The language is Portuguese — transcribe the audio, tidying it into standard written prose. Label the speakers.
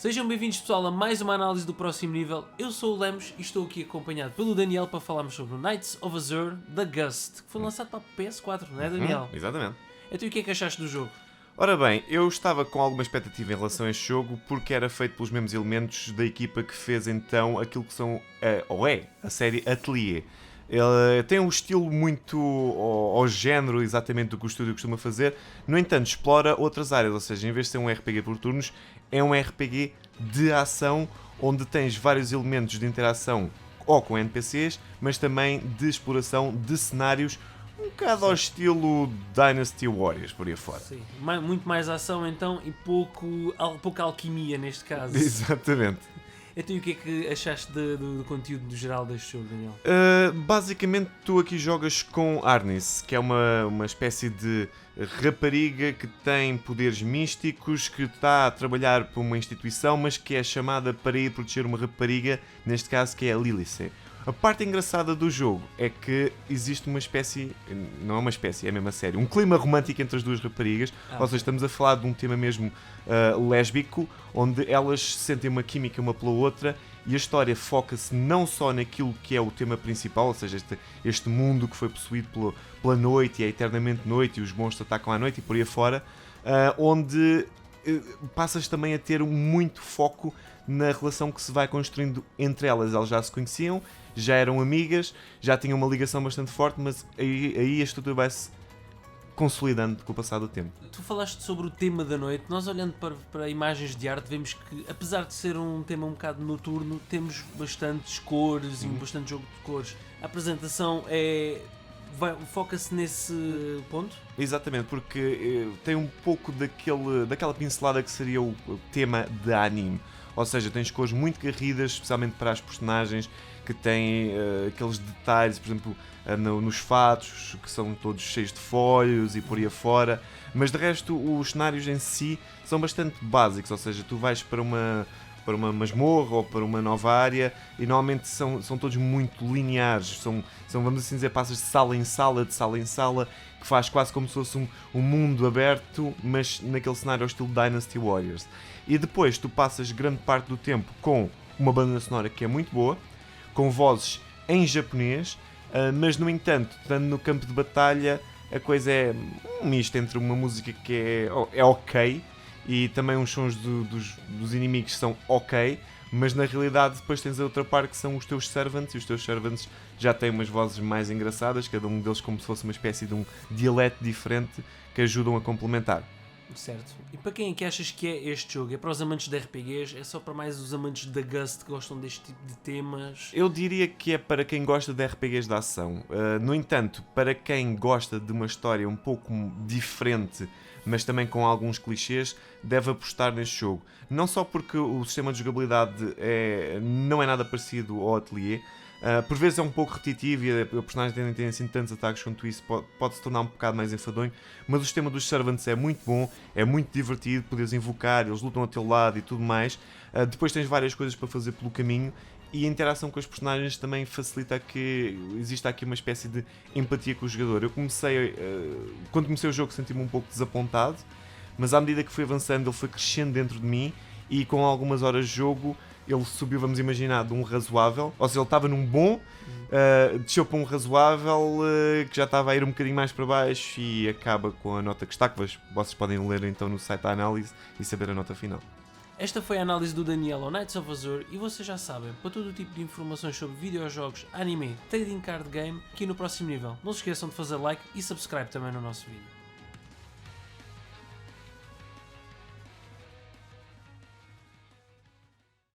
Speaker 1: Sejam bem-vindos, pessoal, a mais uma análise do próximo nível. Eu sou o Lemos e estou aqui acompanhado pelo Daniel para falarmos sobre o Knights of Azure The Gust, que foi lançado para a PS4, não é, Daniel?
Speaker 2: Exatamente.
Speaker 1: Então, e o que é que achaste do jogo?
Speaker 2: Ora bem, eu estava com alguma expectativa em relação a este jogo porque era feito pelos mesmos elementos da equipa que fez então aquilo que são, a série Atelier. Ele tem um estilo muito ao género exatamente do que o estúdio costuma fazer, no entanto explora outras áreas, ou seja, em vez de ser um RPG por turnos, é um RPG de ação onde tens vários elementos de interação ou com NPCs, mas também de exploração de cenários um bocado ao estilo Dynasty Warriors, por aí fora.
Speaker 1: Sim, muito mais ação então e pouca alquimia neste caso.
Speaker 2: Exatamente.
Speaker 1: Então, e o que é que achaste do conteúdo do geral deste jogo, Daniel?
Speaker 2: Basicamente, tu aqui jogas com Arnis, que é uma espécie de rapariga que tem poderes místicos, que está a trabalhar por uma instituição, mas que é chamada para ir proteger uma rapariga, neste caso que é a Lilith. A parte engraçada do jogo é que existe uma espécie, não é uma espécie, é mesmo a sério, um clima romântico entre as duas raparigas, ou seja, estamos a falar de um tema mesmo lésbico, onde elas sentem uma química uma pela outra e a história foca-se não só naquilo que é o tema principal, ou seja, este mundo que foi possuído pela noite e é eternamente noite e os monstros atacam à noite e por aí afora, onde passas também a ter muito foco na relação que se vai construindo entre elas. Elas já se conheciam, já eram amigas, já tinham uma ligação bastante forte, mas aí a estrutura vai-se consolidando com o passar do tempo.
Speaker 1: Tu falaste sobre o tema da noite. Nós, olhando para imagens de arte, vemos que, apesar de ser um tema um bocado noturno, temos bastantes cores e bastante jogo de cores. A apresentação foca-se nesse ponto?
Speaker 2: Exatamente, porque tem um pouco daquela pincelada que seria o tema de anime. Ou seja, tens cores muito garridas, especialmente para as personagens, que têm aqueles detalhes, por exemplo, nos fatos, que são todos cheios de folhos e por aí afora. Mas de resto, os cenários em si são bastante básicos, ou seja, tu vais para uma masmorra ou para uma nova área e normalmente são todos muito lineares, são, vamos assim dizer, passas de sala em sala, que faz quase como se fosse um mundo aberto, mas naquele cenário ao estilo Dynasty Warriors. E depois tu passas grande parte do tempo com uma banda sonora que é muito boa, com vozes em japonês, mas no entanto, estando no campo de batalha, a coisa é um misto entre uma música que é ok, e também os sons dos inimigos são ok, mas na realidade depois tens a outra parte que são os teus servants, e os teus servants já têm umas vozes mais engraçadas, cada um deles como se fosse uma espécie de um dialeto diferente que ajudam a complementar.
Speaker 1: Certo. E para quem é que achas que é este jogo? É para os amantes de RPGs? É só para mais os amantes da Gust que gostam deste tipo de temas?
Speaker 2: Eu diria que é para quem gosta de RPGs de ação. No entanto, para quem gosta de uma história um pouco diferente, mas também com alguns clichês, deve apostar neste jogo. Não só porque o sistema de jogabilidade não é nada parecido ao Atelier, por vezes é um pouco repetitivo e a personagem tem assim tantos ataques quanto isso, pode se tornar um bocado mais enfadonho, mas o sistema dos Servants é muito bom, é muito divertido, podes invocar, eles lutam ao teu lado e tudo mais. Depois tens várias coisas para fazer pelo caminho e a interação com os personagens também facilita que exista aqui uma espécie de empatia com o jogador. Eu quando comecei o jogo senti-me um pouco desapontado, mas à medida que fui avançando ele foi crescendo dentro de mim e com algumas horas de jogo ele subiu, vamos imaginar, de um razoável, ou seja, ele estava num bom, desceu para um razoável, que já estava a ir um bocadinho mais para baixo e acaba com a nota que está, que vocês podem ler então no site da análise e saber a nota final.
Speaker 1: Esta foi a análise do Daniel ao Knights of Azure e vocês já sabem, para todo o tipo de informações sobre videojogos, anime, trading card game, aqui no próximo nível. Não se esqueçam de fazer like e subscribe também no nosso vídeo.